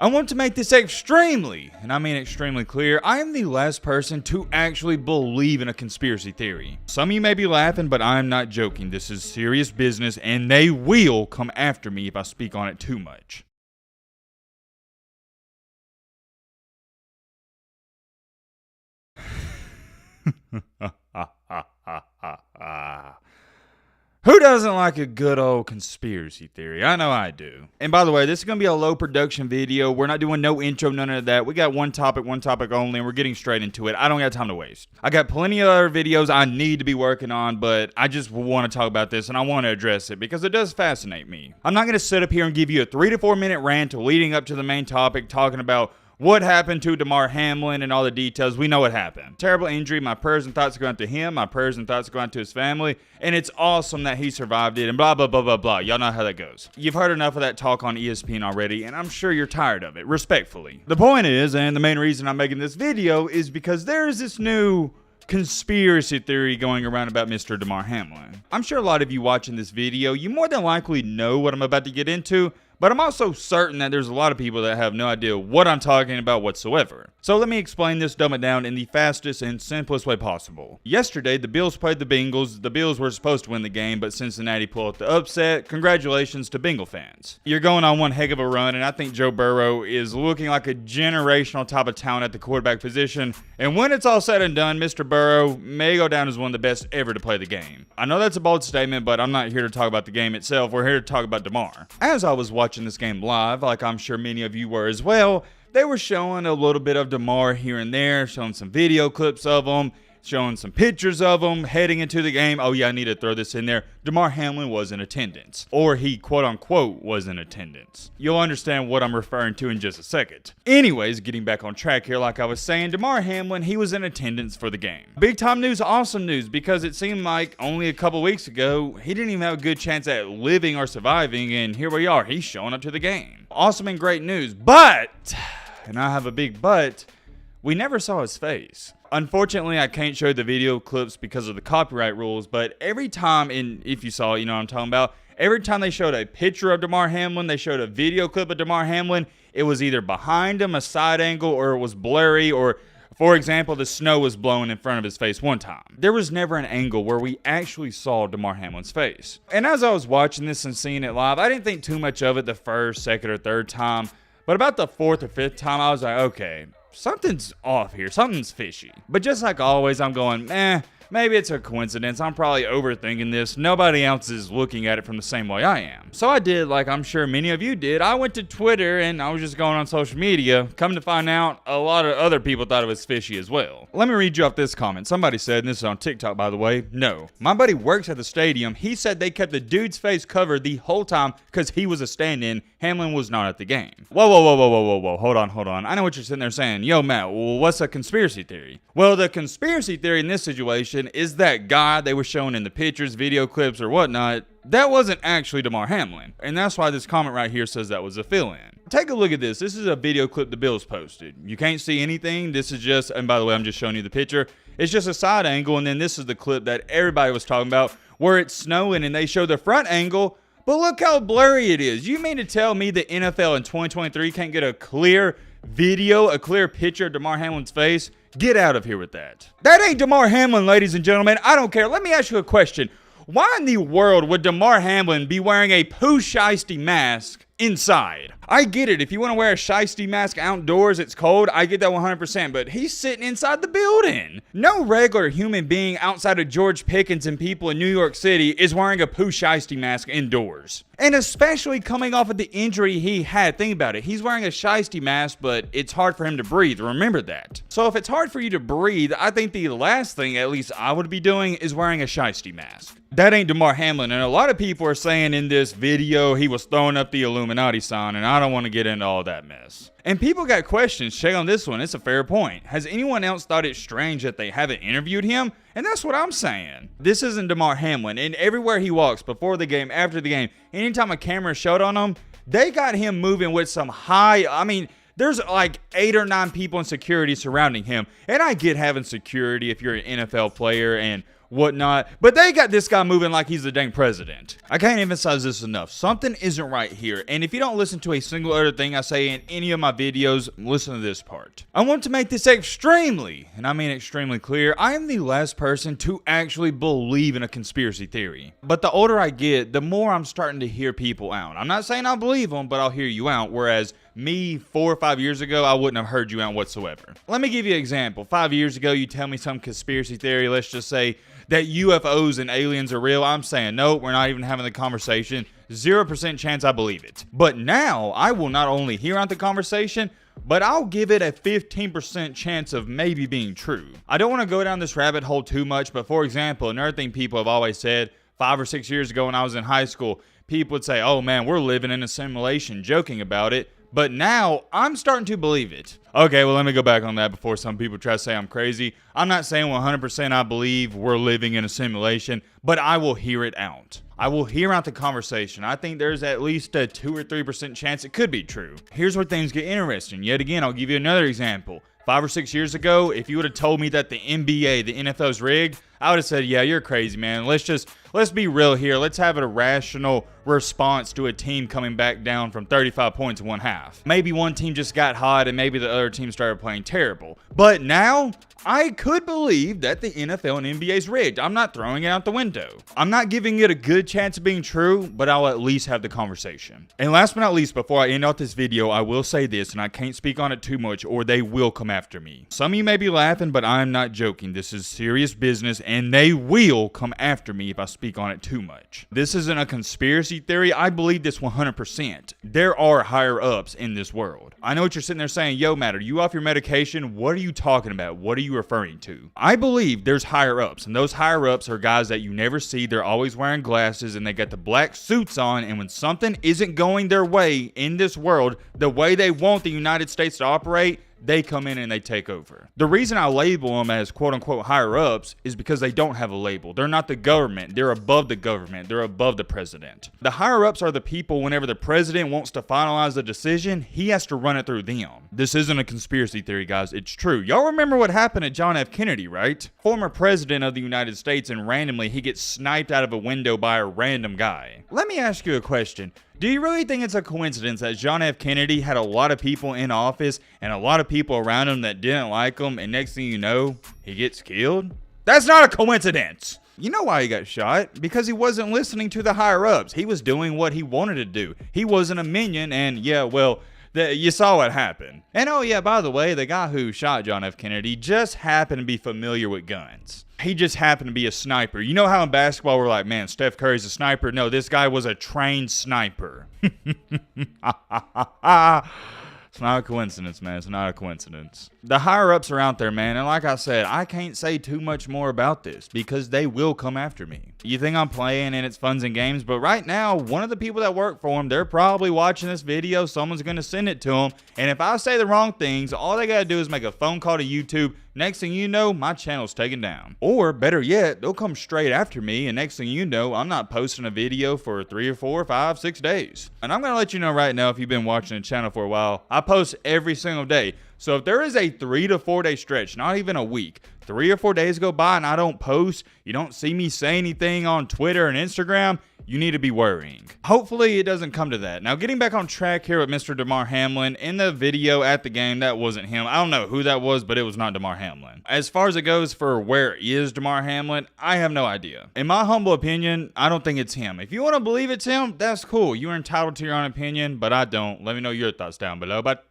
I want to make this extremely, and I mean extremely clear, I am the last person to actually believe in a conspiracy theory. Some of you may be laughing, but I'm not joking. This is serious business, and they will come after me if I speak on it too much. Who doesn't like a good old conspiracy theory? I know I do. And by the way, this is going to be a low production video. We're not doing no intro, none of that. We got one topic only, and we're getting straight into it. I don't got time to waste. I got plenty of other videos I need to be working on, but I just want to talk about this, and I want to address it because it does fascinate me. I'm not going to sit up here and give you a 3 to 4 minute rant leading up to the main topic, talking about what happened to Damar Hamlin and all the details. We know what happened. Terrible injury. My prayers and thoughts go out to him. My prayers and thoughts go out to his family. And it's awesome that he survived it and blah, blah, blah, blah, blah. Y'all know how that goes. You've heard enough of that talk on ESPN already, and I'm sure you're tired of it, respectfully. The point is, and the main reason I'm making this video, is because there's this new conspiracy theory going around about Mr. Damar Hamlin. I'm sure a lot of you watching this video, you more than likely know what I'm about to get into, but I'm also certain that there's a lot of people that have no idea what I'm talking about whatsoever. So let me explain this, dumb it down in the fastest and simplest way possible. Yesterday, the Bills played the Bengals. The Bills were supposed to win the game, but Cincinnati pulled off the upset. Congratulations to Bengal fans. You're going on one heck of a run, and I think Joe Burrow is looking like a generational type of talent at the quarterback position. And when it's all said and done, Mr. Burrow may go down as one of the best ever to play the game. I know that's a bold statement, but I'm not here to talk about the game itself. We're here to talk about Damar. As I was watching this game live, like I'm sure many of you were as well, they were showing a little bit of Damar here and there, showing some video clips of him, showing some pictures of him heading into the game. Oh yeah, I need to throw this in there. Damar Hamlin was in attendance, or he quote unquote was in attendance. You'll understand what I'm referring to in just a second. Anyways, getting back on track here, like I was saying, Damar Hamlin, he was in attendance for the game. Big time news, awesome news, because it seemed like only a couple weeks ago, he didn't even have a good chance at living or surviving, and here we are, he's showing up to the game. Awesome and great news, but, and I have a big but, we never saw his face. Unfortunately, I can't show the video clips because of the copyright rules, but every time, if you saw it, you know what I'm talking about, every time they showed a picture of Damar Hamlin, they showed a video clip of Damar Hamlin, it was either behind him, a side angle, or it was blurry, or, for example, the snow was blowing in front of his face one time. There was never an angle where we actually saw Damar Hamlin's face. And as I was watching this and seeing it live, I didn't think too much of it the first, second, or third time, but about the fourth or fifth time, I was like, okay, something's off here. Something's fishy. But just like always, I'm going, maybe it's a coincidence. I'm probably overthinking this. Nobody else is looking at it from the same way I am. So I did, like I'm sure many of you did. I went to Twitter and I was just going on social media. Come to find out, a lot of other people thought it was fishy as well. Let me read you off this comment. Somebody said, and this is on TikTok by the way, no. My buddy works at the stadium. He said they kept the dude's face covered the whole time because he was a stand-in. Hamlin was not at the game. Whoa, whoa, whoa, whoa, whoa, whoa, whoa. Hold on. I know what you're sitting there saying. Yo, Matt, well, what's a conspiracy theory? Well, the conspiracy theory in this situation is that guy they were showing in the pictures, video clips, or whatnot, that wasn't actually Damar Hamlin. And that's why this comment right here says that was a fill-in. Take a look at this. This is a video clip the Bills posted. You can't see anything. This is just, and by the way, I'm just showing you the picture. It's just a side angle, and then this is the clip that everybody was talking about where it's snowing and they show the front angle, but look how blurry it is. You mean to tell me the NFL in 2023 can't get a clear video, a clear picture of Damar Hamlin's face? Get out of here with that. That ain't Damar Hamlin, ladies and gentlemen. I don't care. Let me ask you a question. Why in the world would Damar Hamlin be wearing a poo shiesty mask inside? I get it. If you want to wear a shiesty mask outdoors, it's cold. I get that 100%, but he's sitting inside the building. No regular human being outside of George Pickens and people in New York City is wearing a poo shiesty mask indoors. And especially coming off of the injury he had. Think about it. He's wearing a shiesty mask, but it's hard for him to breathe. Remember that. So if it's hard for you to breathe, I think the last thing, at least I would be doing, is wearing a shiesty mask. That ain't Damar Hamlin. And a lot of people are saying in this video he was throwing up the Illuminati sign, and I don't want to get into all that mess. And people got questions. Check on this one. It's a fair point. Has anyone else thought it strange that they haven't interviewed him? And that's what I'm saying. This isn't Damar Hamlin. And everywhere he walks, before the game, after the game, anytime a camera showed on him, they got him moving with some there's like 8 or 9 people in security surrounding him. And I get having security if you're an NFL player and whatnot. But they got this guy moving like he's the dang president. I can't emphasize this enough. Something isn't right here. And if you don't listen to a single other thing I say in any of my videos, listen to this part. I want to make this extremely, and I mean extremely clear, I am the last person to actually believe in a conspiracy theory. But the older I get, the more I'm starting to hear people out. I'm not saying I believe them, but I'll hear you out. Whereas me 4 or 5 years ago, I wouldn't have heard you out whatsoever. Let me give you an example. 5 years ago, you tell me some conspiracy theory, let's just say that UFOs and aliens are real. I'm saying, no, we're not even having the conversation. 0% chance I believe it. But now, I will not only hear out the conversation, but I'll give it a 15% chance of maybe being true. I don't want to go down this rabbit hole too much, but for example, another thing people have always said, 5 or 6 years ago when I was in high school, people would say, oh man, we're living in a simulation, joking about it. But now, I'm starting to believe it. Okay, well, let me go back on that before some people try to say I'm crazy. I'm not saying 100% I believe we're living in a simulation, but I will hear it out. I will hear out the conversation. I think there's at least a 2 or 3% chance it could be true. Here's where things get interesting. Yet again, I'll give you another example. 5 or 6 years ago, if you would have told me that the NBA, the NFL's rigged, I would have said, yeah, you're crazy, man. Let's be real here. Let's have a rational response to a team coming back down from 35 points in one half. Maybe one team just got hot and maybe the other team started playing terrible. But now, I could believe that the NFL and NBA is rigged. I'm not throwing it out the window. I'm not giving it a good chance of being true, but I'll at least have the conversation. And last but not least, before I end off this video, I will say this, and I can't speak on it too much or they will come after me. Some of you may be laughing, but I'm not joking. This is serious business and they will come after me if I speak on it too much. This isn't a conspiracy theory. I believe this 100%. There are higher ups in this world. I know what you're sitting there saying, yo, Matt, are you off your medication? What are you talking about? What are you referring to? I believe there's higher ups, and those higher ups are guys that you never see. They're always wearing glasses and they got the black suits on, and when something isn't going their way in this world, the way they want the United States to operate, they come in and they take over. The reason I label them as quote-unquote higher-ups is because they don't have a label. They're not the government. They're above the government. They're above the president. The higher-ups are the people whenever the president wants to finalize a decision, he has to run it through them. This isn't a conspiracy theory, guys. It's true. Y'all remember what happened to John F. Kennedy, right? Former president of the United States, and randomly he gets sniped out of a window by a random guy. Let me ask you a question. Do you really think it's a coincidence that John F. Kennedy had a lot of people in office and a lot of people around him that didn't like him, and next thing you know, he gets killed? That's not a coincidence! You know why he got shot? Because he wasn't listening to the higher-ups. He was doing what he wanted to do. He wasn't a minion, and yeah, well, you saw what happened. And oh yeah, by the way, the guy who shot John F. Kennedy just happened to be familiar with guns. He just happened to be a sniper. You know how in basketball we're like, man, Steph Curry's a sniper? No, this guy was a trained sniper. It's not a coincidence, man. It's not a coincidence. The higher-ups are out there, man. And like I said, I can't say too much more about this because they will come after me. You think I'm playing and it's funs and games, but right now, one of the people that work for them, they're probably watching this video. Someone's going to send it to them. And if I say the wrong things, all they got to do is make a phone call to YouTube. Next thing you know, my channel's taken down. Or better yet, they'll come straight after me, and next thing you know, I'm not posting a video for 3 or 4 or 5, 6 days. And I'm gonna let you know right now, if you've been watching the channel for a while, I post every single day. So if there is a 3 to 4 day stretch, not even a week, 3 or 4 days go by and I don't post, you don't see me say anything on Twitter and Instagram, you need to be worrying. Hopefully it doesn't come to that. Now getting back on track here with Mr. Damar Hamlin, in the video at the game, that wasn't him. I don't know who that was, but it was not Damar Hamlin. As far as it goes for where is Damar Hamlin, I have no idea. In my humble opinion, I don't think it's him. If you want to believe it's him, that's cool. You're entitled to your own opinion, but I don't. Let me know your thoughts down below. But